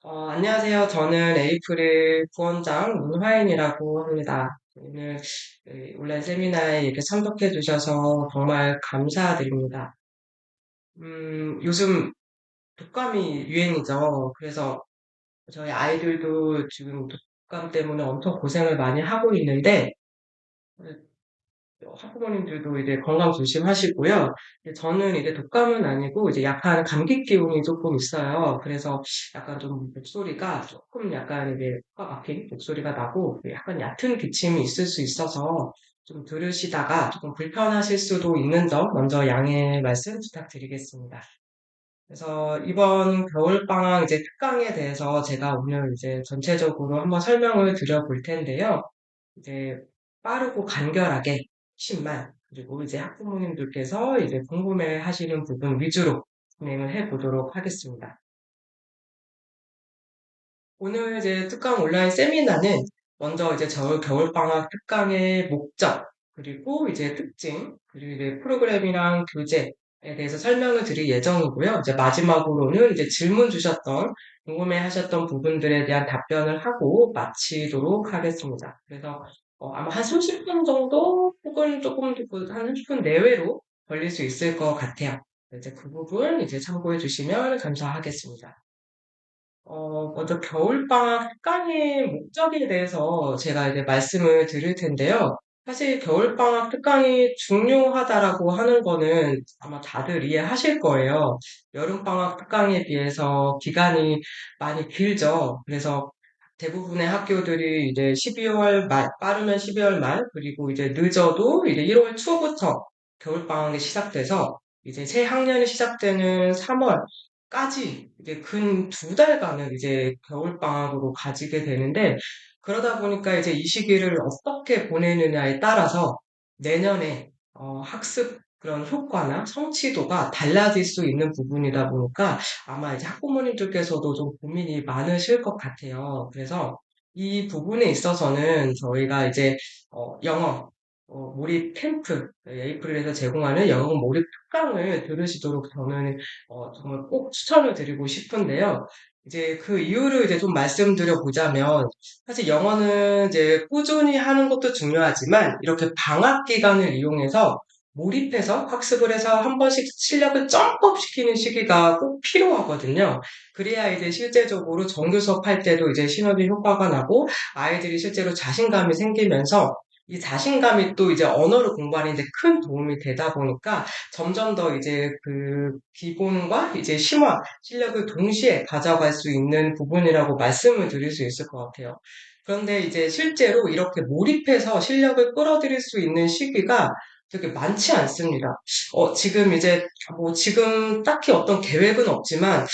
안녕하세요. 저는 에이프릴 부원장 문화인이라고 합니다. 오늘 온라인 세미나에 이렇게 참석해 주셔서 정말 감사드립니다. 요즘 독감이 유행이죠. 그래서 저희 아이들도 지금 독감 때문에 엄청 고생을 많이 하고 있는데, 학부모님들도 이제 건강 조심하시고요. 저는 이제 독감은 아니고 이제 약간 감기 기운이 조금 있어요. 그래서 약간 좀 목소리가 조금 약간 이제 꽉 막힌 목소리가 나고 약간 얕은 기침이 있을 수 있어서 좀 들으시다가 조금 불편하실 수도 있는 점 먼저 양해 말씀 부탁드리겠습니다. 그래서 이번 겨울방학 이제 특강에 대해서 제가 오늘 이제 전체적으로 한번 설명을 드려볼 텐데요. 이제 빠르고 간결하게 10만, 그리고 이제 학부모님들께서 이제 궁금해 하시는 부분 위주로 진행을 해 보도록 하겠습니다. 오늘 이제 특강 온라인 세미나는 먼저 이제 겨울방학 특강의 목적, 그리고 이제 특징, 그리고 이제 프로그램이랑 교재에 대해서 설명을 드릴 예정이고요. 이제 마지막으로는 이제 질문 주셨던, 궁금해 하셨던 부분들에 대한 답변을 하고 마치도록 하겠습니다. 그래서 아마 한 30분 정도, 혹은 조금 한 30분 내외로 걸릴 수 있을 것 같아요. 이제 그 부분 이제 참고해 주시면 감사하겠습니다. 먼저 겨울방학 특강의 목적에 대해서 제가 이제 말씀을 드릴 텐데요. 사실 겨울방학 특강이 중요하다라고 하는 거는 아마 다들 이해하실 거예요. 여름방학 특강에 비해서 기간이 많이 길죠. 그래서 대부분의 학교들이 이제 12월 말, 빠르면 12월 말, 그리고 이제 늦어도 이제 1월 초부터 겨울방학이 시작돼서 이제 새 학년이 시작되는 3월까지 이제 근 2달간을 이제 겨울방학으로 가지게 되는데, 그러다 보니까 이제 이 시기를 어떻게 보내느냐에 따라서 내년에 학습 그런 효과나 성취도가 달라질 수 있는 부분이다 보니까 아마 이제 학부모님들께서도 좀 고민이 많으실 것 같아요. 그래서 이 부분에 있어서는 저희가 이제 영어 몰입 캠프, 에이프릴에서 제공하는 영어 몰입 특강을 들으시도록 저는 정말 꼭 추천을 드리고 싶은데요. 이제 그 이유를 이제 좀 말씀드려 보자면, 사실 영어는 이제 꾸준히 하는 것도 중요하지만, 이렇게 방학 기간을 이용해서 몰입해서 학습을 해서 한 번씩 실력을 점프시키는 시기가 꼭 필요하거든요. 그래야 이제 실제적으로 정규 수업할 때도 이제 시너지 효과가 나고, 아이들이 실제로 자신감이 생기면서 이 자신감이 또 이제 언어를 공부하는 데 큰 도움이 되다 보니까 점점 더 이제 그 기본과 이제 심화 실력을 동시에 가져갈 수 있는 부분이라고 말씀을 드릴 수 있을 것 같아요. 그런데 이제 실제로 이렇게 몰입해서 실력을 끌어들일 수 있는 시기가 되게 많지 않습니다. 지금 이제 지금 딱히 어떤 계획은 없지만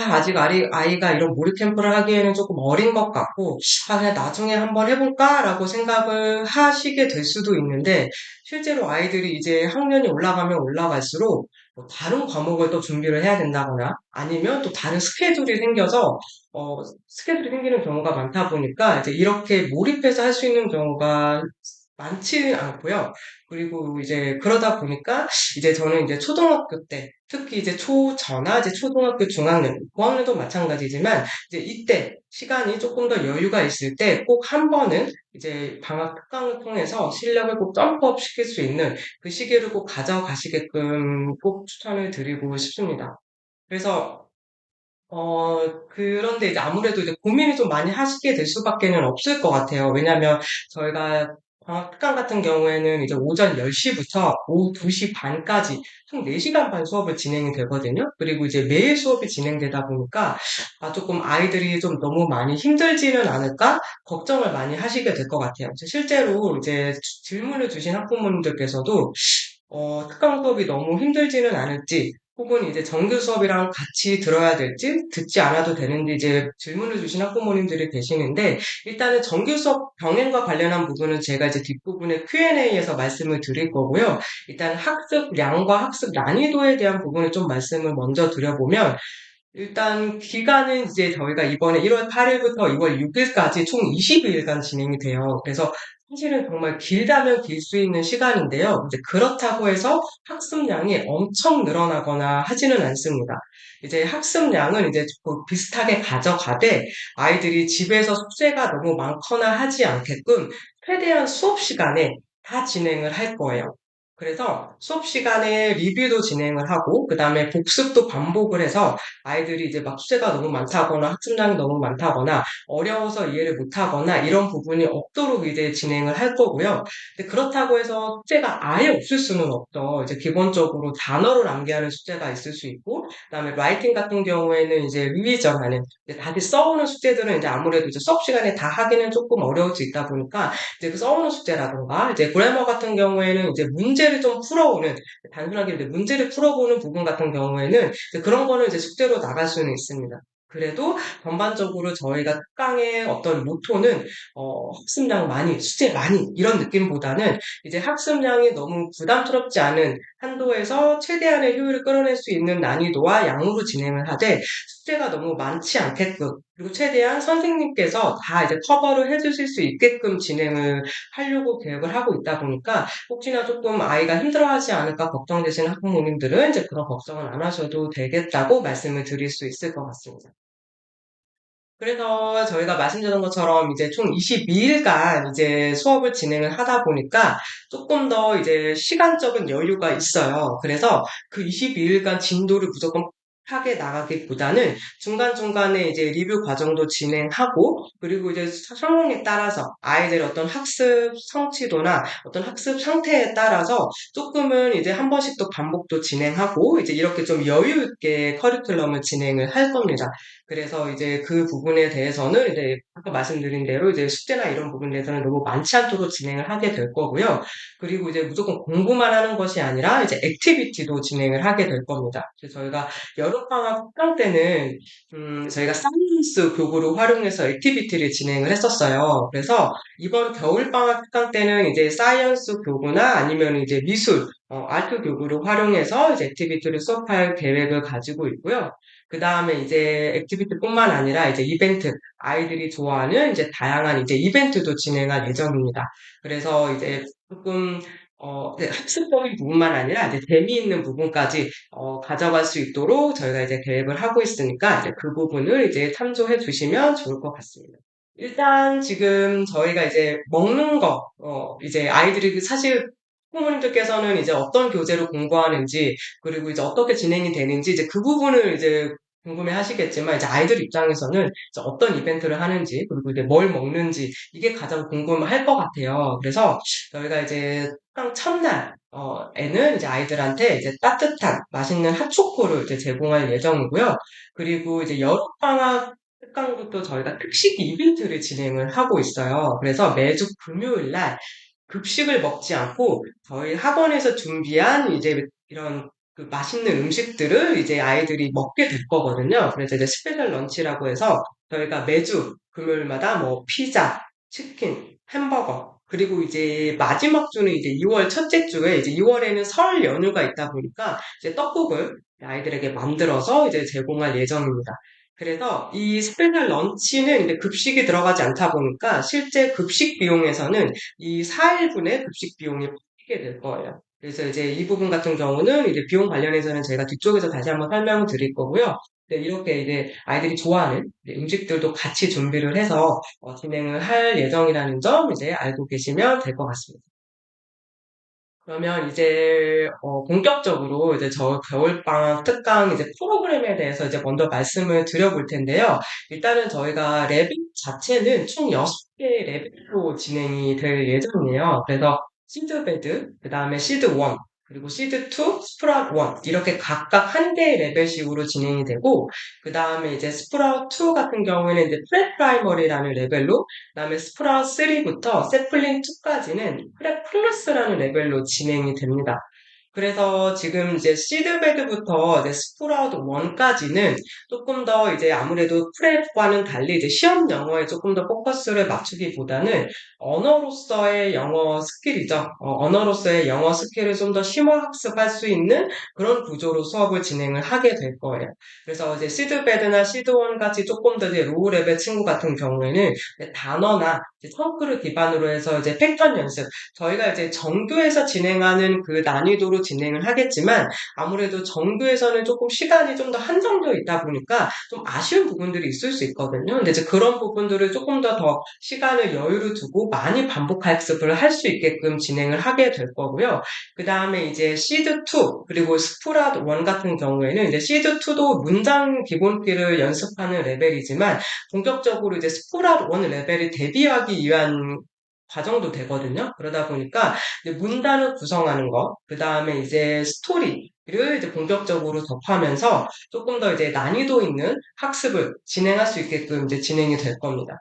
아직 아이가 이런 몰입 캠프를 하기에는 조금 어린 것 같고 그냥 나중에 한번 해볼까라고 생각을 하시게 될 수도 있는데 실제로 아이들이 이제 학년이 올라가면 올라갈수록 뭐 다른 과목을 또 준비를 해야 된다거나 아니면 또 다른 스케줄이 생기는 경우가 많다 보니까 이제 이렇게 몰입해서 할 수 있는 경우가 많지는 않고요. 그리고 이제 그러다 보니까 이제 저는 이제 초등학교 때 특히 이제 초저나 이제 초등학교 중학년, 고학년도 마찬가지지만 이제 이때 시간이 조금 더 여유가 있을 때 꼭 한 번은 이제 방학 특강을 통해서 실력을 꼭 점프업 시킬 수 있는 그 시기를 꼭 가져가시게끔 꼭 추천을 드리고 싶습니다. 그래서 그런데 이제 아무래도 이제 고민이 좀 많이 하시게 될 수밖에는 없을 것 같아요. 왜냐면 저희가 방학 특강 같은 경우에는 이제 오전 10시부터 오후 2시 반까지 총 4시간 반 수업을 진행이 되거든요. 그리고 이제 매일 수업이 진행되다 보니까 조금 아이들이 좀 너무 많이 힘들지는 않을까 걱정을 많이 하시게 될 것 같아요. 실제로 이제 질문을 주신 학부모님들께서도 특강 수업이 너무 힘들지는 않을지 혹은 이제 정규 수업이랑 같이 들어야 될지, 듣지 않아도 되는지 이제 질문을 주신 학부모님들이 계시는데, 일단은 정규 수업 병행과 관련한 부분은 제가 이제 뒷부분에 Q&A에서 말씀을 드릴 거고요. 일단 학습량과 학습 난이도에 대한 부분을 좀 말씀을 먼저 드려보면, 일단 기간은 이제 저희가 이번에 1월 8일부터 2월 6일까지 총 22일간 진행이 돼요. 그래서 사실은 정말 길다면 길 수 있는 시간인데요. 이제 그렇다고 해서 학습량이 엄청 늘어나거나 하지는 않습니다. 이제 학습량은 이제 비슷하게 가져가되 아이들이 집에서 숙제가 너무 많거나 하지 않게끔 최대한 수업 시간에 다 진행을 할 거예요. 그래서 수업 시간에 리뷰도 진행을 하고, 그 다음에 복습도 반복을 해서 아이들이 이제 막 숙제가 너무 많다거나 학습량이 너무 많다거나 어려워서 이해를 못하거나 이런 부분이 없도록 이제 진행을 할 거고요. 근데 그렇다고 해서 숙제가 아예 없을 수는 없죠. 이제 기본적으로 단어를 암기하는 숙제가 있을 수 있고, 그다음에 라이팅 같은 경우에는 이제 리비전하는 이제 다시 써오는 숙제들은 이제 아무래도 이제 수업 시간에 다 하기는 조금 어려울 수 있다 보니까 이제 그 써오는 숙제라던가 이제 그래머 같은 경우에는 이제 문제를 좀 풀어오는 단순하게 이제 문제를 풀어보는 부분 같은 경우에는 이제 그런 거는 이제 숙제로 나갈 수는 있습니다. 그래도 전반적으로 저희가 특강의 어떤 모토는 학습량 많이, 숙제 많이 이런 느낌보다는 이제 학습량이 너무 부담스럽지 않은 한도에서 최대한의 효율을 끌어낼 수 있는 난이도와 양으로 진행을 하되 숙제가 너무 많지 않게끔 그리고 최대한 선생님께서 다 이제 커버를 해주실 수 있게끔 진행을 하려고 계획을 하고 있다 보니까 혹시나 조금 아이가 힘들어하지 않을까 걱정되시는 학부모님들은 이제 그런 걱정은 안 하셔도 되겠다고 말씀을 드릴 수 있을 것 같습니다. 그래서 저희가 말씀드린 것처럼 이제 총 22일간 이제 수업을 진행을 하다 보니까 조금 더 이제 시간적인 여유가 있어요. 그래서 그 22일간 진도를 무조건 하게 나가기보다는 중간중간에 이제 리뷰 과정도 진행하고 그리고 이제 상황에 따라서 아이들의 어떤 학습 성취도나 어떤 학습 상태에 따라서 조금은 이제 한 번씩 또 반복도 진행하고 이제 이렇게 좀 여유 있게 커리큘럼을 진행을 할 겁니다. 그래서 이제 그 부분에 대해서는 이제 아까 말씀드린 대로 이제 숙제나 이런 부분에 대해서는 너무 많지 않도록 진행을 하게 될 거고요. 그리고 이제 무조건 공부만 하는 것이 아니라 이제 액티비티도 진행을 하게 될 겁니다. 그래서 저희가 여름방학 특강 때는 저희가 사이언스 교구를 활용해서 액티비티를 진행을 했었어요. 그래서 이번 겨울방학 특강 때는 이제 사이언스 교구나 아니면 이제 미술, 아트 교구를 활용해서 이제 액티비티를 수업할 계획을 가지고 있고요. 그 다음에 이제 액티비티뿐만 아니라 이제 이벤트, 아이들이 좋아하는 이제 다양한 이제 이벤트도 진행할 예정입니다. 그래서 이제 조금 이제 학습적인 부분만 아니라 이제 재미있는 부분까지 가져갈 수 있도록 저희가 이제 계획을 하고 있으니까 이제 그 부분을 이제 참조해 주시면 좋을 것 같습니다. 일단 지금 저희가 이제 먹는 거, 이제 아이들이 사실 부모님들께서는 이제 어떤 교재로 공부하는지, 그리고 이제 어떻게 진행이 되는지, 이제 그 부분을 이제 궁금해 하시겠지만, 이제 아이들 입장에서는 이제 어떤 이벤트를 하는지, 그리고 이제 뭘 먹는지, 이게 가장 궁금할 것 같아요. 그래서 저희가 이제 특강 첫날, 에는 이제 아이들한테 이제 따뜻한 맛있는 핫초코를 이제 제공할 예정이고요. 그리고 이제 여름방학 특강부터 저희가 특식 이벤트를 진행을 하고 있어요. 그래서 매주 금요일 날 급식을 먹지 않고 저희 학원에서 준비한 이제 이런 그 맛있는 음식들을 이제 아이들이 먹게 될 거거든요. 그래서 이제 스페셜 런치라고 해서 저희가 매주 금요일마다 뭐 피자, 치킨, 햄버거, 그리고 이제 마지막 주는 이제 2월 첫째 주에 이제 2월에는 설 연휴가 있다 보니까 이제 떡국을 아이들에게 만들어서 이제 제공할 예정입니다. 그래서 이 스페셜 런치는 이제 급식이 들어가지 않다 보니까 실제 급식 비용에서는 이 4일분의 급식 비용이 빠지게 될 거예요. 그래서 이제 이 부분 같은 경우는 이제 비용 관련해서는 제가 뒤쪽에서 다시 한번 설명을 드릴 거고요. 네, 이렇게 이제 아이들이 좋아하는 이제 음식들도 같이 준비를 해서 진행을 할 예정이라는 점 이제 알고 계시면 될 것 같습니다. 그러면 이제 본격적으로 이제 저 겨울방학 특강 이제 프로그램에 대해서 이제 먼저 말씀을 드려볼 텐데요. 일단은 저희가 레벨 자체는 총 6개의 레벨로 진행이 될 예정이에요. 그래서 시드베드, 그 다음에 시드 1, 그리고 시드 2, 스프라웃 1 이렇게 각각 한 개의 레벨식으로 진행이 되고 그 다음에 이제 스프라웃 2 같은 경우에는 이제 프레프라이머리라는 레벨로 그다음에 스프라웃 3부터 세플링 2까지는 프레 플러스라는 레벨로 진행이 됩니다. 그래서 지금 이제 시드베드부터 이제 스프라우트 1까지는 조금 더 이제 아무래도 프랩과는 달리 이제 시험 영어에 조금 더 포커스를 맞추기보다는 언어로서의 영어 스킬이죠. 언어로서의 영어 스킬을 좀 더 심화 학습할 수 있는 그런 구조로 수업을 진행을 하게 될 거예요. 그래서 이제 시드베드나 시드1 같이 조금 더 이제 로우 레벨 친구 같은 경우에는 이제 단어나 이제 청크를 기반으로 해서 이제 패턴 연습, 저희가 이제 정교에서 진행하는 그 난이도로 진행을 하겠지만 아무래도 정교에서는 조금 시간이 좀 더 한정되어 있다 보니까 좀 아쉬운 부분들이 있을 수 있거든요. 근데 이제 그런 부분들을 조금 더 시간을 여유를 두고 많이 반복 학습을 할 수 있게끔 진행을 하게 될 거고요. 그 다음에 이제 시드2 그리고 스프라드 1 같은 경우에는 이제 시드2도 문장 기본기를 연습하는 레벨이지만 본격적으로 이제 스프라드 1 레벨을 대비하기 위한 과정도 되거든요. 그러다 보니까 이제 문단을 구성하는 거, 그 다음에 이제 스토리를 이제 본격적으로 접하면서 조금 더 이제 난이도 있는 학습을 진행할 수 있게끔 이제 진행이 될 겁니다.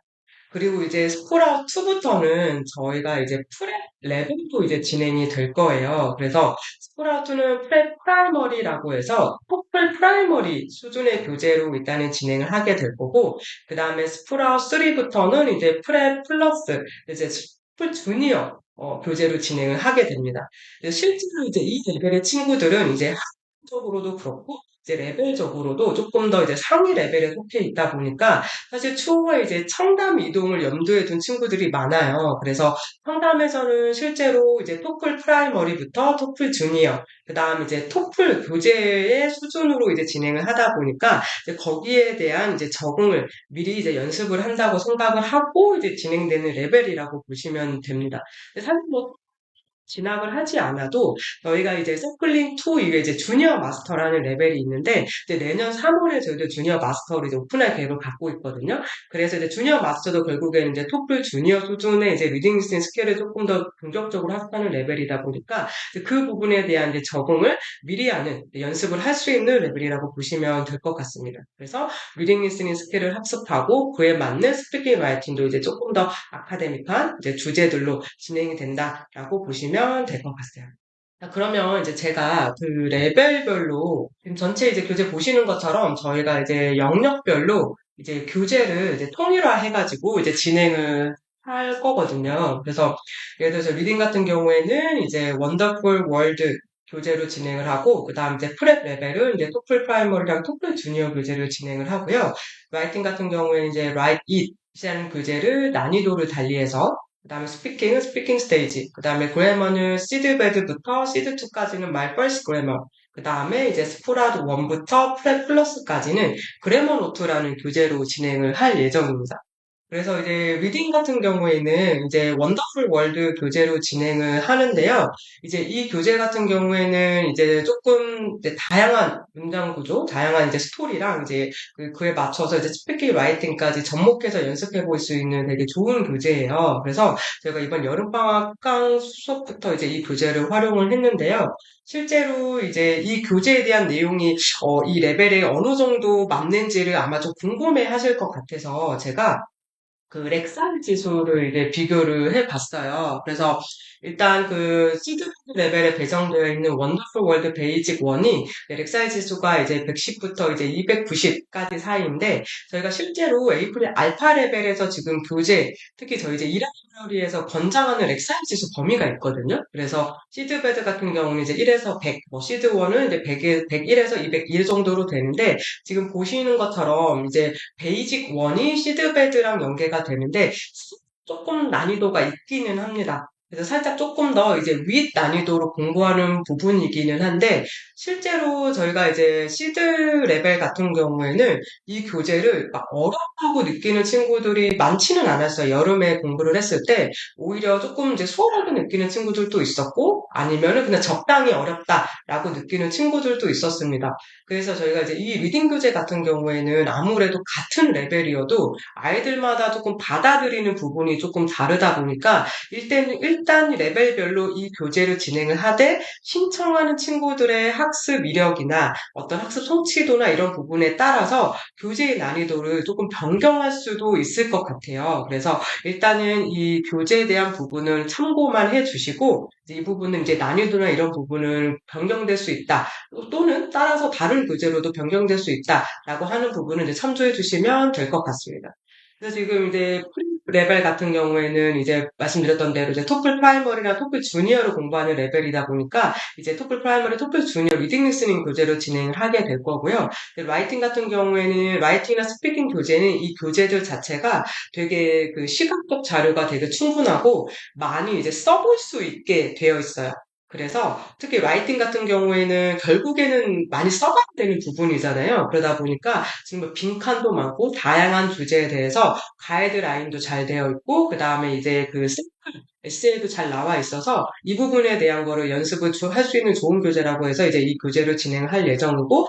그리고 이제 스프라웃 2부터는 저희가 이제 프랩 레벨도 이제 진행이 될 거예요. 그래서 스프라웃 2는 프랩 프라이머리라고 해서 토플 프라이머리 수준의 교재로 일단은 진행을 하게 될 거고, 그 다음에 스프라웃 3부터는 이제 프랩 플러스, 이제 스프 주니어 교재로 진행을 하게 됩니다. 실제로 이제 이 레벨의 친구들은 이제 학적으로도 그렇고, 이제 레벨적으로도 조금 더 이제 상위 레벨에 속해 있다 보니까 사실 추후에 이제 청담 이동을 염두에 둔 친구들이 많아요. 그래서 청담에서는 실제로 이제 토플 프라이머리부터 토플 주니어, 그 다음 이제 토플 교재의 수준으로 이제 진행을 하다 보니까 이제 거기에 대한 이제 적응을 미리 이제 연습을 한다고 생각을 하고 이제 진행되는 레벨이라고 보시면 됩니다. 사실 뭐 진학을 하지 않아도 저희가 이제 서클링 2 이후에 이제 주니어 마스터라는 레벨이 있는데 이제 내년 3월에 저희도 주니어 마스터를 이제 오픈할 계획을 갖고 있거든요. 그래서 이제 주니어 마스터도 결국에는 이제 토플 주니어 수준의 이제 리딩 리스닝 스킬을 조금 더 본격적으로 학습하는 레벨이다 보니까 그 부분에 대한 이제 적응을 미리 하는 연습을 할 수 있는 레벨이라고 보시면 될 것 같습니다. 그래서 리딩 리스닝 스킬을 학습하고 그에 맞는 스피킹 라이팅도 이제 조금 더 아카데믹한 이제 주제들로 진행이 된다라고 보시면 될 것 같아요. 자, 그러면 이제 제가 그 레벨별로 지금 전체 이제 교재 보시는 것처럼 저희가 이제 영역별로 이제 교재를 이제 통일화 해가지고 이제 진행을 할 거거든요. 그래서 예를 들어서 리딩 같은 경우에는 이제 원더풀 월드 교재로 진행을 하고 그다음 이제 프랩 레벨은 이제 토플 프라이머리랑 토플 주니어 교재를 진행을 하고요. 라이팅 같은 경우에는 이제 Write It이라는 교재를 난이도를 달리해서 그 다음에 스피킹은 스피킹 스테이지, 그 다음에 그래머는 시드베드부터 시드2까지는 마이 퍼스트 그래머, 그 다음에 이제 스프라드 1부터 프랩 플러스까지는 그래머 노트라는 교재로 진행을 할 예정입니다. 그래서 이제 리딩 같은 경우에는 이제 원더풀 월드 교재로 진행을 하는데요. 이제 이 교재 같은 경우에는 이제 조금 이제 다양한 문장 구조, 다양한 이제 스토리랑 이제 그에 맞춰서 이제 스피킹 라이팅까지 접목해서 연습해 볼 수 있는 되게 좋은 교재예요. 그래서 제가 이번 여름방학 강 수업부터 이제 이 교재를 활용을 했는데요. 실제로 이제 이 교재에 대한 내용이 이 레벨에 어느 정도 맞는지를 아마 좀 궁금해 하실 것 같아서 제가 그 렉살 지수를 이제 비교를 해봤어요. 그래서 일단 그 시드 레벨에 배정되어 있는 원더풀 월드 베이직 1이 렉살 지수가 이제 110부터 이제 290까지 사이인데 저희가 실제로 에이프릴 알파 레벨에서 지금 교재 특히 저희 이제 1학년에서 권장하는 렉살 지수 범위가 있거든요. 그래서 시드베드 같은 경우는 이제 1에서 100, 뭐 시드 1은 이제 101에서 201 정도로 되는데 지금 보시는 것처럼 이제 베이직 1이 시드베드랑 연계가 되는데 조금 난이도가 있기는 합니다. 그래서 살짝 조금 더 이제 윗 난이도로 공부하는 부분이기는 한데 실제로 저희가 이제 시드 레벨 같은 경우에는 이 교재를 막 어렵다고 느끼는 친구들이 많지는 않았어요. 여름에 공부를 했을 때 오히려 조금 이제 수월하게 느끼는 친구들도 있었고 아니면은 그냥 적당히 어렵다라고 느끼는 친구들도 있었습니다. 그래서 저희가 이제 이 리딩 교재 같은 경우에는 아무래도 같은 레벨이어도 아이들마다 조금 받아들이는 부분이 조금 다르다 보니까 일단 레벨별로 이 교재를 진행을 하되 신청하는 친구들의 학습 이력이나 어떤 학습 성취도나 이런 부분에 따라서 교재의 난이도를 조금 변경할 수도 있을 것 같아요. 그래서 일단은 이 교재에 대한 부분을 참고만 해주시고 이 부분은 이제 난이도나 이런 부분을 변경될 수 있다. 또는 따라서 다른 교재로도 변경될 수 있다라고 하는 부분을 이제 참조해 주시면 될 것 같습니다. 그래서 지금 이제 레벨 같은 경우에는 이제 말씀드렸던 대로 이제 토플 프라이머리나 토플 주니어로 공부하는 레벨이다 보니까 이제 토플 프라이머리, 토플 주니어 리딩 리스닝 교재로 진행을 하게 될 거고요. 라이팅 같은 경우에는 라이팅이나 스피킹 교재는 이 교재들 자체가 되게 그 시각적 자료가 되게 충분하고 많이 이제 써볼 수 있게 되어 있어요. 그래서 특히 라이팅 같은 경우에는 결국에는 많이 써봐야 되는 부분이잖아요. 그러다 보니까 지금 뭐 빈칸도 많고 다양한 주제에 대해서 가이드라인도 잘 되어 있고 그 다음에 이제 그 에세이도 잘 나와 있어서 이 부분에 대한 거를 연습을 할 수 있는 좋은 교재라고 해서 이제 이 교재를 진행할 예정이고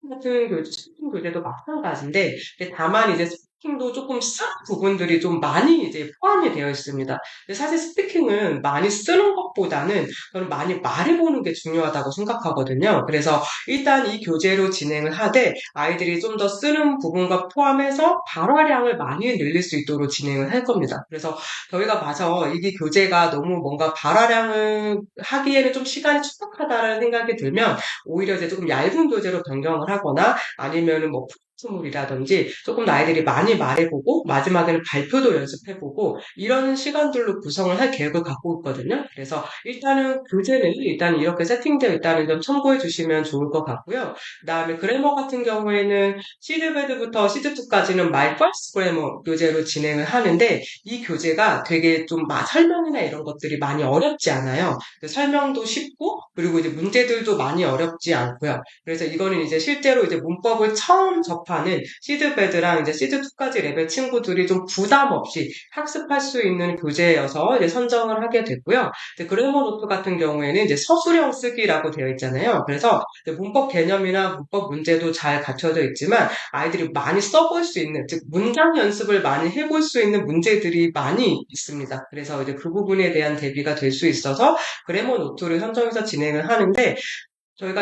같은 스피킹 교재도 마찬가지인데 다만 이제 스피킹도 조금 쓴 부분들이 좀 많이 이제 포함이 되어 있습니다. 근데 사실 스피킹은 많이 쓰는 것보다는 저는 많이 말해보는 게 중요하다고 생각하거든요. 그래서 일단 이 교재로 진행을 하되 아이들이 좀 더 쓰는 부분과 포함해서 발화량을 많이 늘릴 수 있도록 진행을 할 겁니다. 그래서 저희가 봐서 이게 교재가 너무 뭔가 발화량을 하기에는 좀 시간이 촉박하다는 생각이 들면 오히려 이제 조금 얇은 교재로 변경을 하거나 아니면은 뭐 프로토물이라든지 조금 더 아이들이 많이 말해보고 마지막에는 발표도 연습해보고 이런 시간들로 구성을 할 계획을 갖고 있거든요. 그래서 일단은 교재는 일단 이렇게 세팅되어 있다는 점 참고해 주시면 좋을 것 같고요. 그 다음에 그래머 같은 경우에는 시드베드부터 시드2까지는 My First Grammar 교재로 진행을 하는데 이 교재가 되게 좀 설명이나 이런 것들이 많이 어렵지 않아요. 설명도 쉽고 그리고 이제 문제들도 많이 어렵지 않고요. 그래서 이거는 이제 실제로 이제 문법을 처음 접하는 시드베드랑 이제 시드2까지 레벨 친구들이 좀 부담 없이 학습할 수 있는 교재여서 이제 선정을 하게 됐고요. 이제 그래머 노트 같은 경우에는 이제 서술형 쓰기라고 되어 있잖아요. 그래서 이제 문법 개념이나 문법 문제도 잘 갖춰져 있지만 아이들이 많이 써볼 수 있는, 즉 문장 연습을 많이 해볼 수 있는 문제들이 많이 있습니다. 그래서 이제 그 부분에 대한 대비가 될 수 있어서 그래머 노트를 선정해서 진행을 하는데 저희가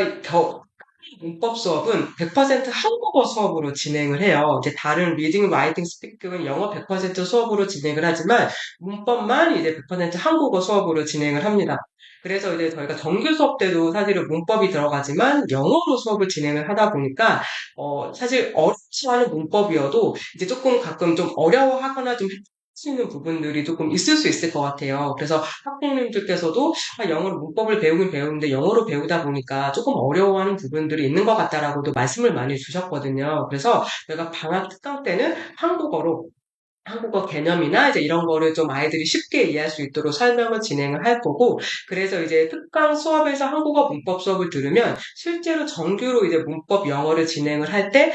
문법 수업은 100% 한국어 수업으로 진행을 해요. 이제 다른 리딩, 라이팅, 스피킹은 영어 100% 수업으로 진행을 하지만 문법만 이제 100% 한국어 수업으로 진행을 합니다. 그래서 이제 저희가 정규 수업 때도 사실은 문법이 들어가지만 영어로 수업을 진행을 하다 보니까 사실 어렵지 않은 문법이어도 이제 조금 가끔 좀 어려워하거나 좀 수 있는 부분들이 조금 있을 수 있을 것 같아요. 그래서 학부모님들께서도 영어로 문법을 배우긴 배우는데 영어로 배우다 보니까 조금 어려워하는 부분들이 있는 것 같다라고도 말씀을 많이 주셨거든요. 그래서 제가 방학 특강 때는 한국어 개념이나 이제 이런 거를 좀 아이들이 쉽게 이해할 수 있도록 설명을 진행을 할 거고, 그래서 이제 특강 수업에서 한국어 문법 수업을 들으면 실제로 정규로 이제 문법 영어를 진행을 할 때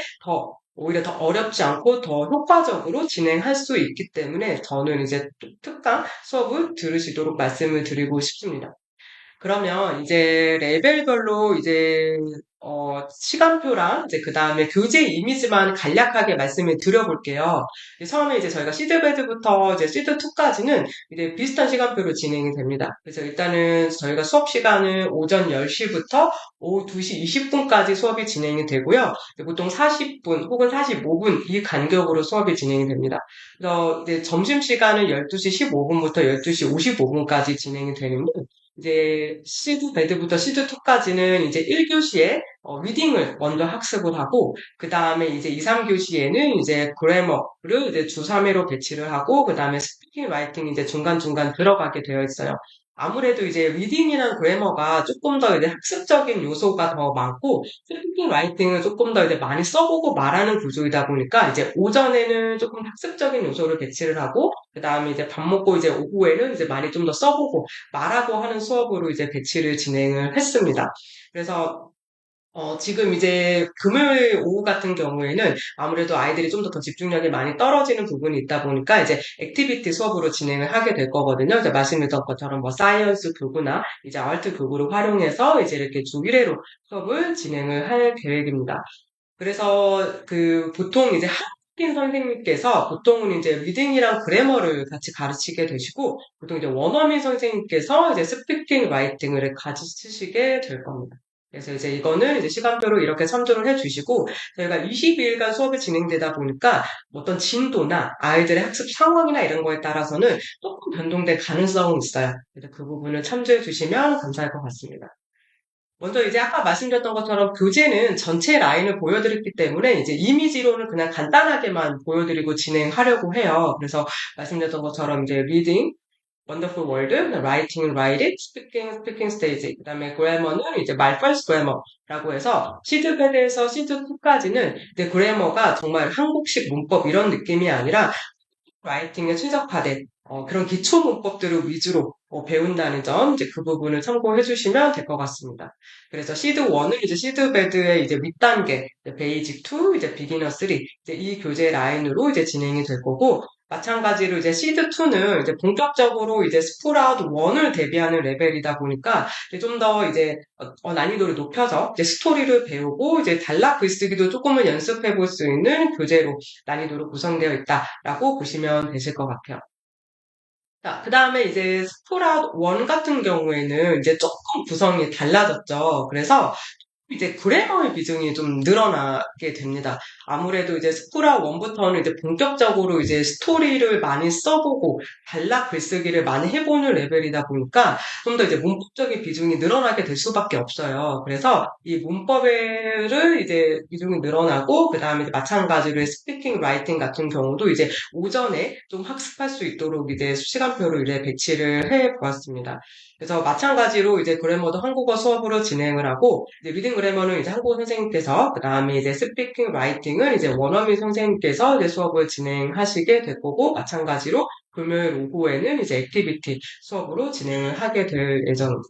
오히려 더 어렵지 않고 더 효과적으로 진행할 수 있기 때문에 저는 이제 특강 수업을 들으시도록 말씀을 드리고 싶습니다. 그러면 이제 레벨별로 이제 시간표랑 이제 그 다음에 교재 이미지만 간략하게 말씀을 드려볼게요. 처음에 이제 저희가 시드베드부터 이제 시드2까지는 이제 비슷한 시간표로 진행이 됩니다. 그래서 일단은 저희가 수업 시간은 오전 10시부터 오후 2시 20분까지 수업이 진행이 되고요. 보통 40분 혹은 45분 이 간격으로 수업이 진행이 됩니다. 그래서 이제 점심시간은 12시 15분부터 12시 55분까지 진행이 되는데 이제 시드 배드부터 시드2까지는 이제 1교시에 리딩을 먼저 학습을 하고 그 다음에 이제 2, 3교시에는 이제 그래머를 이제 주 3회로 배치를 하고 그 다음에 스피킹, 라이팅 이제 중간중간 들어가게 되어 있어요. 아무래도 이제 리딩이랑 그래머가 조금 더 이제 학습적인 요소가 더 많고 스피킹, 라이팅은 조금 더 이제 많이 써보고 말하는 구조이다 보니까 이제 오전에는 조금 학습적인 요소를 배치를 하고 그 다음에 이제 밥 먹고 이제 오후에는 이제 많이 좀 더 써보고 말하고 하는 수업으로 이제 배치를 진행을 했습니다. 그래서 지금 이제 금요일 오후 같은 경우에는 아무래도 아이들이 좀 더 집중력이 많이 떨어지는 부분이 있다 보니까 이제 액티비티 수업으로 진행을 하게 될 거거든요. 이제 말씀드렸던 것처럼 뭐 사이언스 교구나 이제 아트 교구를 활용해서 이제 이렇게 주 1회로 수업을 진행을 할 계획입니다. 그래서 보통 이제 스피킹 선생님께서 보통은 이제 리딩이랑 그래머를 같이 가르치게 되시고, 보통 이제 원어민 선생님께서 이제 스피킹 라이팅을 가르치시게 될 겁니다. 그래서 이제 이거는 이제 시간표로 이렇게 참조를 해주시고, 저희가 22일간 수업이 진행되다 보니까 어떤 진도나 아이들의 학습 상황이나 이런 거에 따라서는 조금 변동될 가능성은 있어요. 그래서 그 부분을 참조해 주시면 감사할 것 같습니다. 먼저 이제 아까 말씀드렸던 것처럼 교재는 전체 라인을 보여드렸기 때문에 이제 이미지로는 그냥 간단하게만 보여드리고 진행하려고 해요. 그래서 말씀드렸던 것처럼 이제 reading, wonderful world, writing, write it, speaking, speaking stage, 그 다음에 grammar는 이제 my first grammar라고 해서 시드패드에서 시드2까지는 이제 그래머가 정말 한국식 문법 이런 느낌이 아니라 라이팅에 최적화된 그런 기초 문법들을 위주로 배운다는 점, 이제 그 부분을 참고해 주시면 될 것 같습니다. 그래서 시드 1은 이제 시드배드의 이제 윗단계, 베이직 2, 이제 비기너 3, 이제 이 교재 라인으로 이제 진행이 될 거고, 마찬가지로 이제 시드 2는 이제 본격적으로 이제 스프라우트 1을 대비하는 레벨이다 보니까 좀 더 이제 난이도를 높여서 이제 스토리를 배우고 이제 단락 글쓰기도 조금은 연습해 볼 수 있는 교재로 난이도로 구성되어 있다라고 보시면 되실 것 같아요. 자, 그 다음에 이제 스프라웃 1 같은 경우에는 이제 조금 구성이 달라졌죠. 그래서 이제 그래머의 비중이 좀 늘어나게 됩니다. 아무래도 이제 스프라 1부터는 이제 본격적으로 이제 스토리를 많이 써보고 단락 글쓰기를 많이 해보는 레벨이다 보니까 좀 더 이제 문법적인 비중이 늘어나게 될 수밖에 없어요. 그래서 이 문법을 이제 비중이 늘어나고 그 다음에 마찬가지로 스피킹, 라이팅 같은 경우도 이제 오전에 좀 학습할 수 있도록 이제 시간표를 이제 배치를 해 보았습니다. 그래서 마찬가지로 이제 그래머도 한국어 수업으로 진행을 하고, 이제 리딩 그래머는 이제 한국어 선생님께서, 그 다음에 이제 스피킹, 라이팅은 이제 원어민 선생님께서 이제 수업을 진행하시게 될 거고, 마찬가지로 금요일 오후에는 이제 액티비티 수업으로 진행을 하게 될 예정입니다.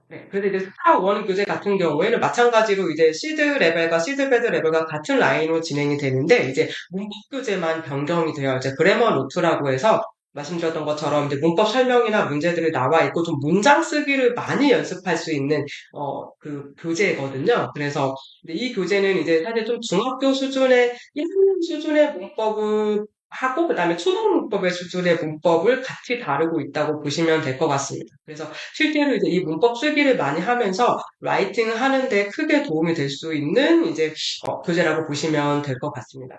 네. 그래서 이제 스타 원 교재 같은 경우에는 마찬가지로 이제 시드 레벨과 시드배드 레벨과 같은 라인으로 진행이 되는데, 이제 문법 교재만 변경이 돼요. 이제 그래머 노트라고 해서 말씀드렸던 것처럼 이제 문법 설명이나 문제들이 나와 있고 좀 문장 쓰기를 많이 연습할 수 있는 그 교재거든요. 그래서 이 교재는 이제 사실 좀 중학교 수준의 1학년 수준의 문법을 하고 그다음에 초등문법의 수준의 문법을 같이 다루고 있다고 보시면 될 것 같습니다. 그래서 실제로 이제 이 문법 쓰기를 많이 하면서 라이팅을 하는데 크게 도움이 될 수 있는 이제 교재라고 보시면 될 것 같습니다.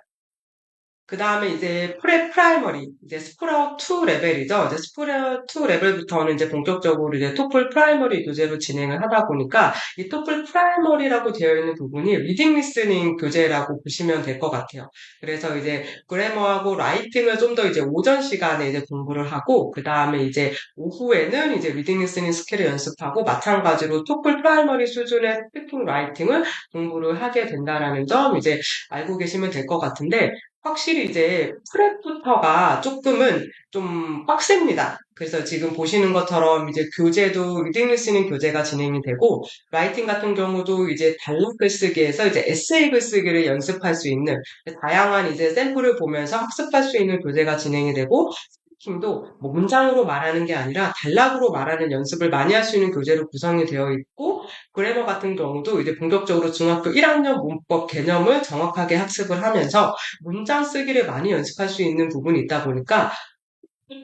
그 다음에 이제 프라이머리, 이제 스프라우 2 레벨이죠. 이제 스프라우 2 레벨부터는 이제 본격적으로 이제 토플 프라이머리 교재로 진행을 하다 보니까 이 토플 프라이머리라고 되어 있는 부분이 리딩 리스닝 교재라고 보시면 될 것 같아요. 그래서 이제 그래머하고 라이팅을 좀 더 이제 오전 시간에 이제 공부를 하고 그 다음에 이제 오후에는 이제 리딩 리스닝 스킬을 연습하고 마찬가지로 토플 프라이머리 수준의 스피킹 라이팅을 공부를 하게 된다라는 점 이제 알고 계시면 될 것 같은데 확실히 이제 프랩부터가 조금은 좀 빡셉니다. 그래서 지금 보시는 것처럼 이제 교재도 리딩 리스닝 교재가 진행이 되고 라이팅 같은 경우도 이제 단락 글쓰기에서 이제 에세이 글쓰기를 연습할 수 있는 다양한 이제 샘플을 보면서 학습할 수 있는 교재가 진행이 되고 스피킹도 뭐 문장으로 말하는 게 아니라 단락으로 말하는 연습을 많이 할 수 있는 교재로 구성이 되어 있고 그래머 같은 경우도 이제 본격적으로 중학교 1학년 문법 개념을 정확하게 학습을 하면서 문장 쓰기를 많이 연습할 수 있는 부분이 있다 보니까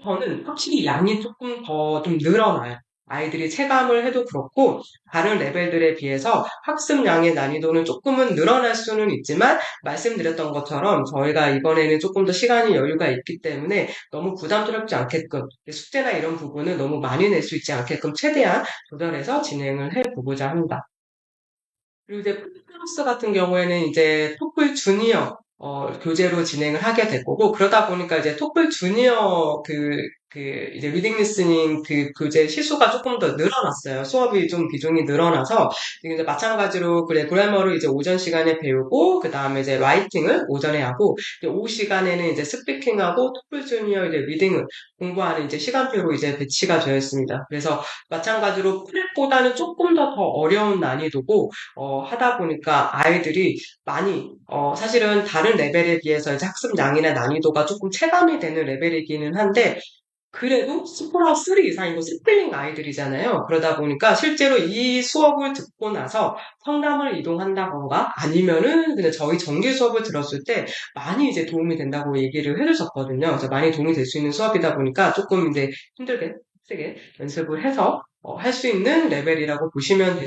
저는 확실히 양이 조금 더 좀 늘어나요. 아이들이 체감을 해도 그렇고 다른 레벨들에 비해서 학습량의 난이도는 조금은 늘어날 수는 있지만 말씀드렸던 것처럼 저희가 이번에는 조금 더 시간이 여유가 있기 때문에 너무 부담스럽지 않게끔 숙제나 이런 부분을 너무 많이 낼 수 있지 않게끔 최대한 조절해서 진행을 해보고자 합니다. 그리고 이제 플러스 같은 경우에는 이제 토플 주니어 교재로 진행을 하게 될 거고 그러다 보니까 이제 토플 주니어 이제 리딩 리스닝 그 교재 시수가 조금 더 늘어났어요. 수업이 좀 비중이 늘어나서 지금 이제 마찬가지로 그래 그래머를 이제 오전 시간에 배우고 그 다음에 이제 라이팅을 오전에 하고 이제 오후 시간에는 이제 스피킹하고 토플 주니어 이제 리딩을 공부하는 이제 시간표로 이제 배치가 되어 있습니다. 그래서 마찬가지로 프랩보다는 조금 더 어려운 난이도고 하다 보니까 아이들이 많이, 사실은 다른 레벨에 비해서 이제 학습량이나 난이도가 조금 체감이 되는 레벨이기는 한데, 그래도 스코어 3 이상이고 스플링 아이들이잖아요. 그러다 보니까 실제로 이 수업을 듣고 나서 성남을 이동한다던가 아니면은 그냥 저희 정규 수업을 들었을 때 많이 이제 도움이 된다고 얘기를 해주셨거든요. 그래서 많이 도움이 될 수 있는 수업이다 보니까 조금 이제 힘들게, 빡세게 연습을 해서 할 수 있는 레벨이라고 보시면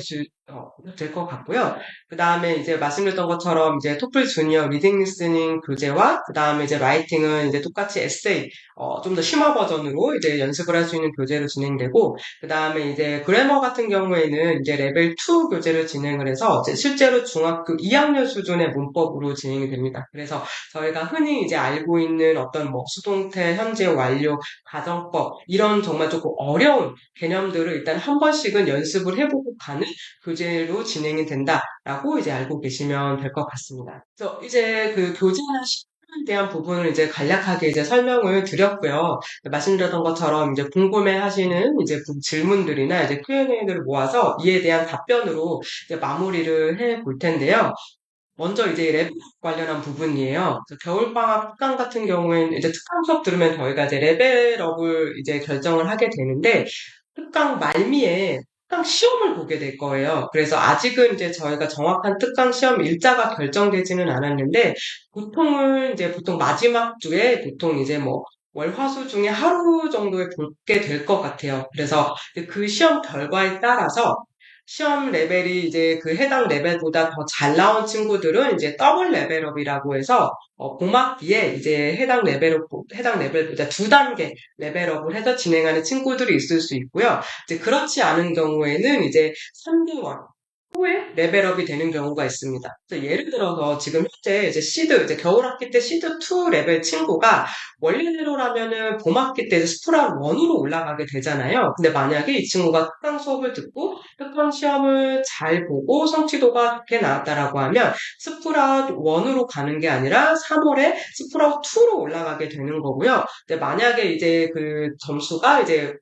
될 것 같고요. 그 다음에 이제 말씀드렸던 것처럼 이제 토플 주니어 리딩 리스닝 교재와 그 다음에 이제 라이팅은 이제 똑같이 에세이 좀 더 심화 버전으로 이제 연습을 할 수 있는 교재로 진행되고, 그 다음에 이제 그래머 같은 경우에는 이제 레벨 2 교재를 진행을 해서 이제 실제로 중학교 2학년 수준의 문법으로 진행이 됩니다. 그래서 저희가 흔히 이제 알고 있는 어떤 뭐 수동태, 현재 완료, 가정법, 이런 정말 조금 어려운 개념들을 일단 한 번씩은 연습을 해보고 가는 교재로 진행이 된다라고 이제 알고 계시면 될 것 같습니다. 그래서 이제 그 교재나 시간에 대한 부분을 이제 간략하게 이제 설명을 드렸고요. 말씀드렸던 것처럼 이제 궁금해 하시는 이제 질문들이나 이제 Q&A들을 모아서 이에 대한 답변으로 이제 마무리를 해 볼 텐데요. 먼저 이제 레벨 관련한 부분이에요. 겨울방학 특강 같은 경우에는 이제 특강 수업 들으면 저희가 이제 레벨업을 이제 결정을 하게 되는데, 특강 말미에 특강 시험을 보게 될 거예요. 그래서 아직은 이제 저희가 정확한 특강 시험 일자가 결정되지는 않았는데, 보통 마지막 주에 보통 이제 뭐 월화수 중에 하루 정도에 보게 될 것 같아요. 그래서 그 시험 결과에 따라서 시험 레벨이 이제 그 해당 레벨보다 더 잘 나온 친구들은 이제 더블 레벨업이라고 해서 봄학기에 이제 해당 레벨보다 두 단계 레벨업을 해서 진행하는 친구들이 있을 수 있고요. 이제 그렇지 않은 경우에는 이제 3개월 후에 레벨업이 되는 경우가 있습니다. 그래서 예를 들어서 지금 현재 이제 겨울학기 때 시드 2 레벨 친구가 원래대로라면은 봄학기 때 스프라 1으로 올라가게 되잖아요. 근데 만약에 이 친구가 특강 수업을 듣고 특강 시험을 잘 보고 성취도가 좋게 나왔다라고 하면 스프라 1으로 가는 게 아니라 3월에 스프라 2로 올라가게 되는 거고요. 근데 만약에 이제 그 점수가 이제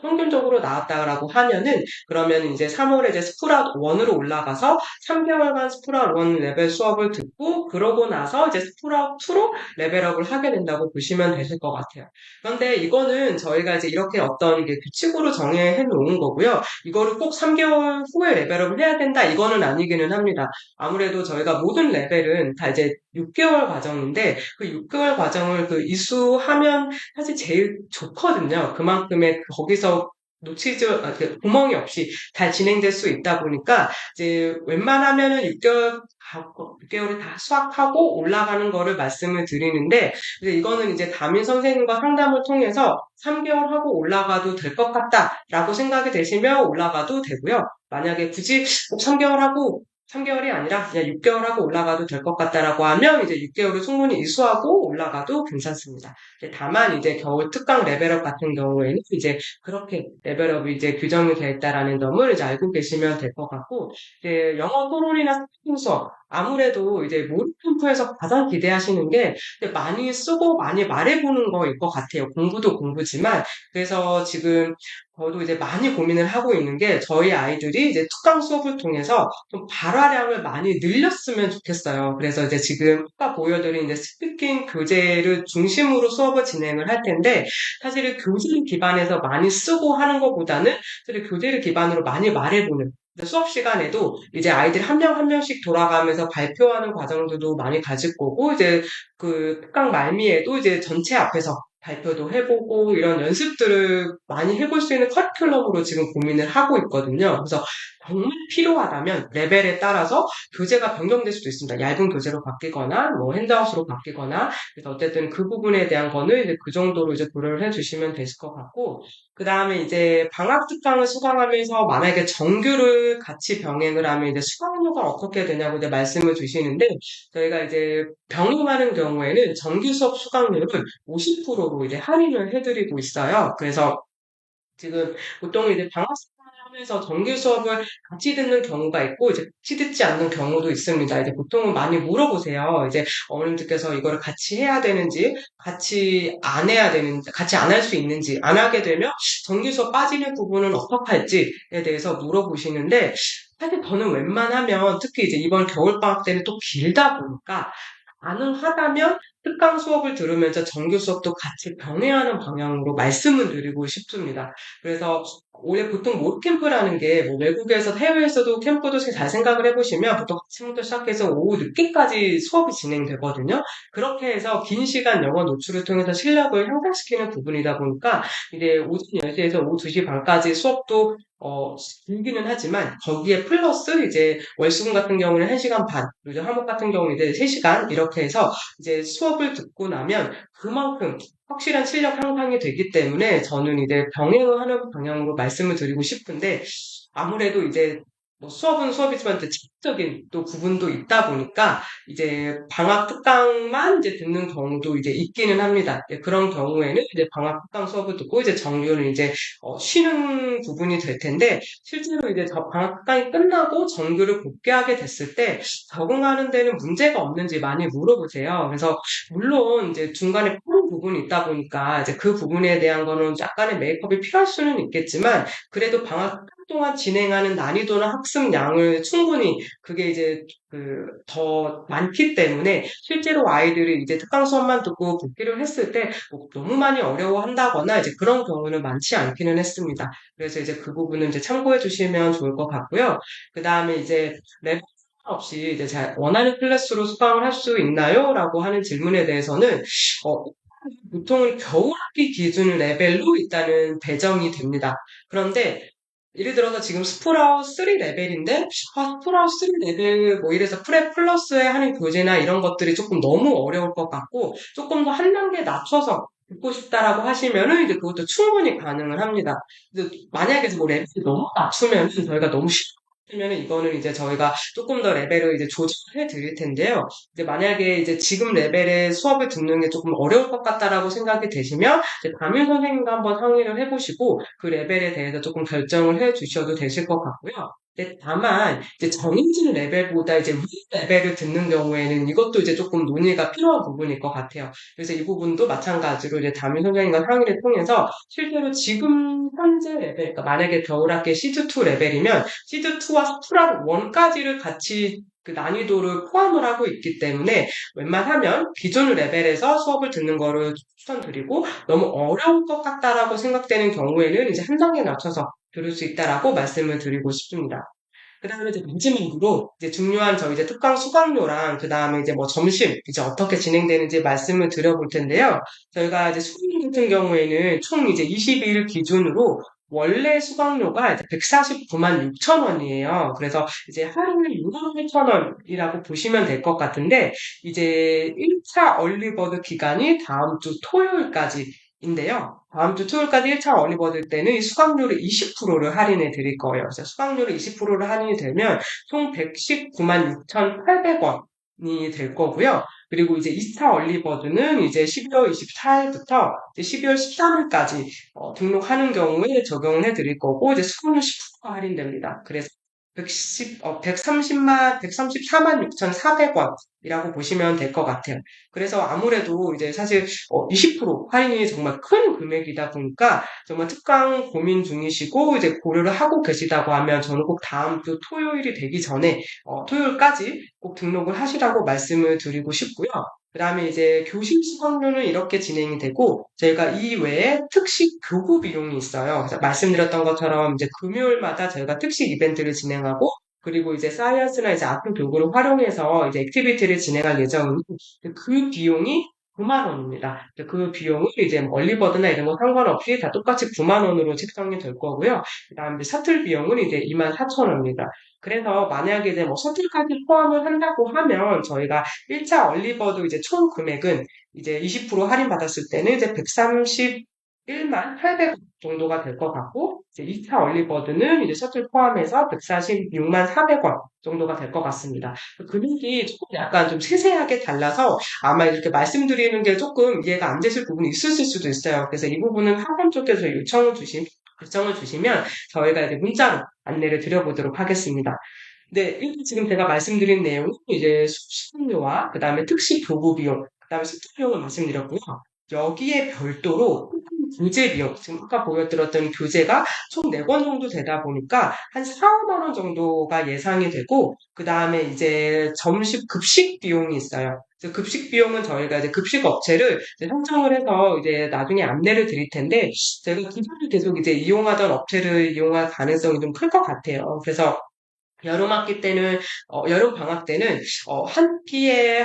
평균적으로 나왔다라고 하면은, 그러면 이제 3월에 이제 스프라 1으로 올라가서 3개월간 스프라 1 레벨 수업을 듣고, 그러고 나서 이제 스프라 2로 레벨업을 하게 된다고 보시면 되실 것 같아요. 그런데 이거는 저희가 이제 이렇게 어떤 게 규칙으로 정해 놓은 거고요. 이거를 꼭 3개월 후에 레벨업을 해야 된다, 이거는 아니기는 합니다. 아무래도 저희가 모든 레벨은 다 이제 6개월 과정인데, 그 6개월 과정을 그 이수하면 사실 제일 좋거든요. 그만큼의 거기서 구멍이 없이 잘 진행될 수 있다 보니까, 이제 웬만하면은 6개월에 다 수학하고 올라가는 거를 말씀을 드리는데, 이제 이거는 이제 담임 선생님과 상담을 통해서 3개월 하고 올라가도 될 것 같다라고 생각이 되시면 올라가도 되고요. 만약에 굳이 꼭 3개월 하고 3개월이 아니라 그냥 6개월 하고 올라가도 될 것 같다라고 하면 이제 6개월을 충분히 이수하고 올라가도 괜찮습니다. 다만 이제 겨울 특강 레벨업 같은 경우에는 이제 그렇게 레벨업이 이제 규정이 되어 있다라는 점을 이제 알고 계시면 될 것 같고, 이제 영어 토론이나 스피킹 수업, 아무래도 이제 모의 캠프에서 가장 기대하시는 게 많이 쓰고 많이 말해보는 거일 것 같아요. 공부도 공부지만. 그래서 지금 저도 이제 많이 고민을 하고 있는 게, 저희 아이들이 이제 특강 수업을 통해서 좀 발화량을 많이 늘렸으면 좋겠어요. 그래서 이제 지금 아까 보여드린 이제 스피킹 교재를 중심으로 수업을 진행을 할 텐데, 사실은 교재를 기반해서 많이 쓰고 하는 것보다는 사실 교재를 기반으로 많이 말해보는, 수업 시간에도 이제 아이들 한 명 한 명씩 돌아가면서 발표하는 과정들도 많이 가질 거고, 이제 그 특강 말미에도 이제 전체 앞에서 발표도 해보고 이런 연습들을 많이 해볼 수 있는 커리큘럼으로 지금 고민을 하고 있거든요. 그래서 정말 필요하다면 레벨에 따라서 교재가 변경될 수도 있습니다. 얇은 교재로 바뀌거나 뭐 핸드아웃으로 바뀌거나. 그래서 어쨌든 그 부분에 대한 거는 이제 그 정도로 이제 고려를 해주시면 되실 것 같고, 그 다음에 이제 방학 특강을 수강하면서 만약에 정규를 같이 병행을 하면 이제 수강료가 어떻게 되냐고 이제 말씀을 주시는데, 저희가 이제 병행하는 경우에는 정규 수업 수강료를 50%로 이제 할인을 해드리고 있어요. 그래서 지금 보통 이제 방학 시간을 하면서 정규 수업을 같이 듣는 경우가 있고, 이제 같이 듣지 않는 경우도 있습니다. 이제 보통은 많이 물어보세요. 이제 어머님들께서 이거를 같이 해야 되는지, 같이 안 해야 되는지, 같이 안 할 수 있는지, 안 하게 되면 정규 수업 빠지는 부분은 어떻게 할지에 대해서 물어보시는데, 사실 저는 웬만하면 특히 이제 이번 겨울방학 때는 또 길다 보니까 가능하다면 특강 수업을 들으면서 정규 수업도 같이 병행하는 방향으로 말씀을 드리고 싶습니다. 그래서 원래 보통 모의캠프라는 게 뭐 외국에서 해외에서도 캠프도 잘 생각을 해보시면 보통 아침부터 시작해서 오후 늦게까지 수업이 진행되거든요. 그렇게 해서 긴 시간 영어 노출을 통해서 실력을 향상시키는 부분이다 보니까 이제 오전 10시에서 오후 2시 반까지 수업도 길기는 하지만 거기에 플러스 이제 월수금 같은 경우는 1시간 반, 그리고 이제 화목 같은 경우는 이제 3시간 이렇게 해서 이제 수업을 듣고 나면 그만큼 확실한 실력 향상이 되기 때문에 저는 이제 병행을 하는 방향으로 말씀을 드리고 싶은데 아무래도 이제 뭐 수업은 수업이지만 이제 지적인 또 부분도 있다 보니까 이제 방학 특강만 이제 듣는 경우도 이제 있기는 합니다. 그런 경우에는 이제 방학 특강 수업을 듣고 이제 정규는 이제 쉬는 부분이 될 텐데 실제로 이제 저 방학 특강이 끝나고 정규를 복귀하게 됐을 때 적응하는 데는 문제가 없는지 많이 물어보세요. 그래서 물론 이제 중간에 푸는 부분이 있다 보니까 이제 그 부분에 대한 거는 약간의 메이크업이 필요할 수는 있겠지만 그래도 방학 동안 진행하는 난이도나 학습량을 충분히 그게 이제 더 많기 때문에 실제로 아이들이 이제 특강 수업만 듣고 복귀를 했을 때 뭐 너무 많이 어려워한다거나 이제 그런 경우는 많지 않기는 했습니다. 그래서 이제 그 부분은 이제 참고해 주시면 좋을 것 같고요. 그 다음에 이제 레벨 없이 이제 원하는 클래스로 수강을 할 수 있나요? 라고 하는 질문에 대해서는 어, 보통은 겨울학기 기준 레벨로 일단은 배정이 됩니다. 그런데 예를 들어서 지금 스프라우 3 레벨인데 스프라우 3 레벨 뭐 이래서 프레 플러스에 하는 교재나 이런 것들이 조금 너무 어려울 것 같고 조금 더 한 단계 낮춰서 듣고 싶다라고 하시면은 이제 그것도 충분히 가능을 합니다. 만약에 뭐 레벨이 너무 낮추면 저희가 너무 쉽으면 이거는 이제 저희가 조금 더 레벨을 이제 조정해 드릴 텐데요. 이제 만약에 이제 지금 레벨의 수업을 듣는 게 조금 어려울 것 같다라고 생각이 되시면 이제 담임 선생님과 한번 상의를 해보시고 그 레벨에 대해서 조금 결정을 해 주셔도 되실 것 같고요. 근데 다만 이제 정해진 레벨보다 이제 위 레벨을 듣는 경우에는 이것도 이제 조금 논의가 필요한 부분일 것 같아요. 그래서 이 부분도 마찬가지로 이제 담임 선생님과 상의를 통해서 실제로 지금 현재 레벨, 그러니까 만약에 겨울학기 시드2 레벨이면 시드2와 스프라 1까지를 같이 그 난이도를 포함을 하고 있기 때문에 웬만하면 기존 레벨에서 수업을 듣는 거를 추천드리고 너무 어려울 것 같다라고 생각되는 경우에는 이제 한 단계 낮춰서 들을 수 있다라고 말씀을 드리고 싶습니다. 그 다음에 이제 마지막으로 이제 중요한 저희 이제 특강 수강료랑 그 다음에 이제 뭐 점심 이제 어떻게 진행되는지 말씀을 드려볼 텐데요. 저희가 이제 수강료 같은 경우에는 총 이제 20일 기준으로 원래 수강료가 이제 149만 6천 원이에요. 그래서 이제 하루에 6만 8천 원이라고 보시면 될 것 같은데 이제 1차 얼리버드 기간이 다음 주 토요일까지인데요. 다음 주 토요일까지 1차 얼리버드 때는 이 수강료를 20%를 할인해 드릴 거예요. 그래서 수강료를 20%를 할인이 되면 총 119만 6,800원이 될 거고요. 그리고 이제 2차 얼리버드는 이제 12월 24일부터 12월 13일까지 등록하는 경우에 적용을 해 드릴 거고 이제 수강료 10% 할인됩니다. 그래서 134만 6,400원이라고 보시면 될 것 같아요. 그래서 아무래도 이제 사실 20% 할인이 정말 큰 금액이다 보니까 정말 특강 고민 중이시고 이제 고려를 하고 계시다고 하면 저는 꼭 다음 주 토요일이 되기 전에 토요일까지 꼭 등록을 하시라고 말씀을 드리고 싶고요. 그 다음에 이제 교실 수강료는 이렇게 진행이 되고 저희가 이 외에 특식 교구 비용이 있어요. 그래서 말씀드렸던 것처럼 이제 금요일마다 저희가 특식 이벤트를 진행하고 그리고 이제 사이언스나 이제 아트 교구를 활용해서 이제 액티비티를 진행할 예정인데 그 비용이 9만 원입니다. 그 비용을 이제 뭐 얼리버드나 이런 거 상관없이 다 똑같이 9만 원으로 책정이 될 거고요. 그다음에 셔틀 비용은 이제 2만 4천 원입니다. 그래서 만약에 이제 뭐 셔틀까지 포함을 한다고 하면 저희가 1차 얼리버드 이제 총 금액은 이제 20% 할인받았을 때는 이제 131만 800원 정도가 될 것 같고, 이제 2차 얼리버드는 이제 셔틀 포함해서 146만 400원 정도가 될 것 같습니다. 금액이 조금 약간 좀 세세하게 달라서 아마 이렇게 말씀드리는 게 조금 이해가 안 되실 부분이 있으실 수도 있어요. 그래서 이 부분은 학원 쪽에서 요청을 주시면 저희가 이제 문자로 안내를 드려보도록 하겠습니다. 네, 일단 지금 제가 말씀드린 내용은 이제 수강료와 그 다음에 특식 교구 비용, 그 다음에 숙박 비용을 말씀드렸고요. 여기에 별도로 교재 비용, 지금 아까 보여드렸던 교재가 총 4권 정도 되다 보니까 한 4, 5만 원 정도가 예상이 되고, 그 다음에 이제 점심 급식 비용이 있어요. 그래서 급식 비용은 저희가 이제 급식 업체를 이제 선정을 해서 이제 나중에 안내를 드릴 텐데, 제가 기존에 계속 이제 이용하던 업체를 이용할 가능성이 좀 클 것 같아요. 그래서 여름 학기 때는, 여름 방학 때는, 한 끼에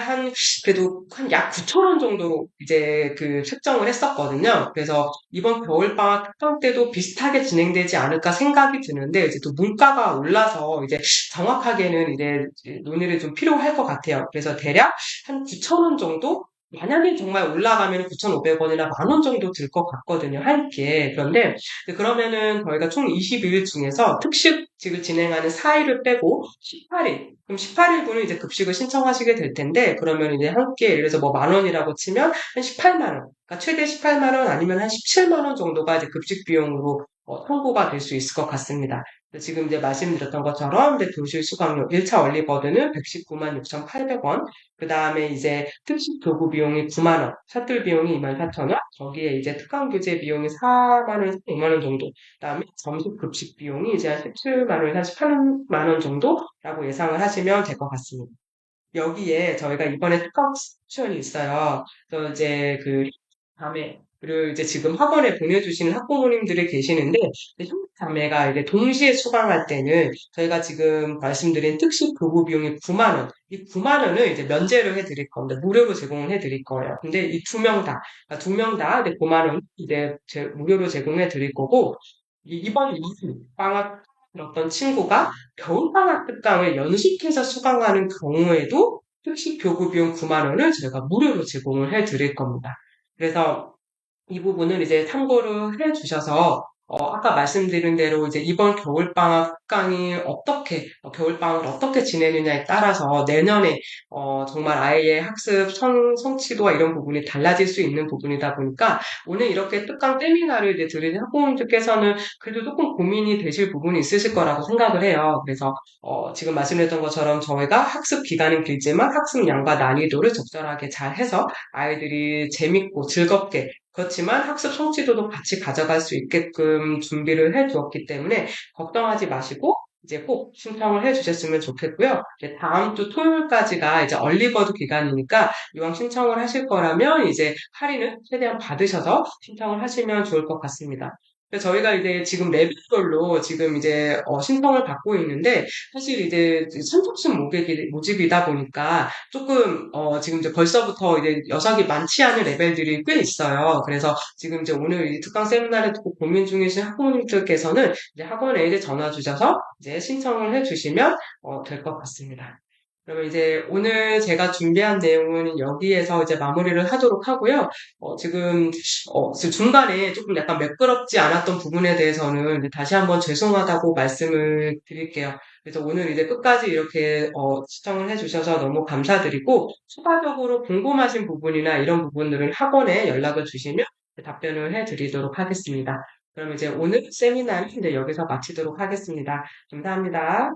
그래도 한 약 9천 원 정도로 이제 그 책정을 했었거든요. 그래서 이번 겨울 방학 특강 때도 비슷하게 진행되지 않을까 생각이 드는데, 이제 또 물가가 올라서 이제 정확하게는 이제 논의를 좀 필요할 것 같아요. 그래서 대략 한 9천 원 정도? 만약에 정말 올라가면 9,500원이나 10,000원 정도 들 것 같거든요, 한 끼에. 그런데 그러면은 저희가 총 22일 중에서 특식직을 진행하는 4일을 빼고 18일. 그럼 18일분은 이제 급식을 신청하시게 될 텐데, 그러면 이제 한 끼에 예를 들어서 뭐 10,000원이라고 치면 한 18만 원. 그러니까 최대 18만 원 아니면 한 17만 원 정도가 이제 급식 비용으로 청구가 될 수 있을 것 같습니다. 지금 이제 말씀드렸던 것처럼 이제 교실 수강료 1차 원리버드는 119만 6,800원, 그 다음에 이제 특식 교구 비용이 9만 원, 셔틀 비용이 24,000원, 거기에 이제 특강 교재 비용이 4만 원에서 5만 원 정도, 그다음에 점심 급식 비용이 이제 한 17만 원에서 18만 원 정도라고 예상을 하시면 될 것 같습니다. 여기에 저희가 이번에 특강 옵션이 있어요. 그래서 이제 그 자매, 그리고 이제 지금 학원에 보내주시는 학부모님들이 계시는데, 형 자매가 이제 동시에 수강할 때는 저희가 지금 말씀드린 특식 교구 비용이 9만 원, 이 9만 원을 이제 면제를 해드릴 겁니다. 무료로 제공을 해드릴 거예요. 근데 이 두 명 다, 그러니까 두 명 다 이제 9만 원 이제 무료로 제공해 드릴 거고, 이번 방학 어떤 친구가 겨울방학 특강을 연식해서 수강하는 경우에도 특식 교구 비용 9만 원을 저희가 무료로 제공을 해 드릴 겁니다. 그래서 이 부분을 이제 참고를 해 주셔서, 아까 말씀드린 대로 이제 이번 겨울방학 특강이 겨울방학을 어떻게 지내느냐에 따라서 내년에, 정말 아이의 학습 성취도와 이런 부분이 달라질 수 있는 부분이다 보니까 오늘 이렇게 특강 세미나를 이제 들으신 학부모님들께서는 그래도 조금 고민이 되실 부분이 있으실 거라고 생각을 해요. 그래서, 지금 말씀드렸던 것처럼 저희가 학습 기간은 길지만 학습량과 난이도를 적절하게 잘 해서 아이들이 재밌고 즐겁게 그렇지만 학습 성취도도 같이 가져갈 수 있게끔 준비를 해 두었기 때문에 걱정하지 마시고 이제 꼭 신청을 해 주셨으면 좋겠고요. 이제 다음 주 토요일까지가 이제 얼리버드 기간이니까 이왕 신청을 하실 거라면 이제 할인을 최대한 받으셔서 신청을 하시면 좋을 것 같습니다. 그래서 저희가 이제 지금 레벨별로 지금 이제 신청을 받고 있는데 사실 이제 선착순 모집이다 보니까 조금 지금 이제 벌써부터 이제 녀석이 많지 않은 레벨들이 꽤 있어요. 그래서 지금 이제 오늘 이 특강 세미나를 듣고 고민 중이신 학부모님들께서는 이제 학원에 이제 전화 주셔서 이제 신청을 해주시면 될 것 같습니다. 그러면 이제 오늘 제가 준비한 내용은 여기에서 이제 마무리를 하도록 하고요. 지금 중간에 조금 약간 매끄럽지 않았던 부분에 대해서는 이제 다시 한번 죄송하다고 말씀을 드릴게요. 그래서 오늘 이제 끝까지 이렇게 시청을 해주셔서 너무 감사드리고 추가적으로 궁금하신 부분이나 이런 부분들은 학원에 연락을 주시면 답변을 해드리도록 하겠습니다. 그럼 이제 오늘 세미나는 이제 여기서 마치도록 하겠습니다. 감사합니다.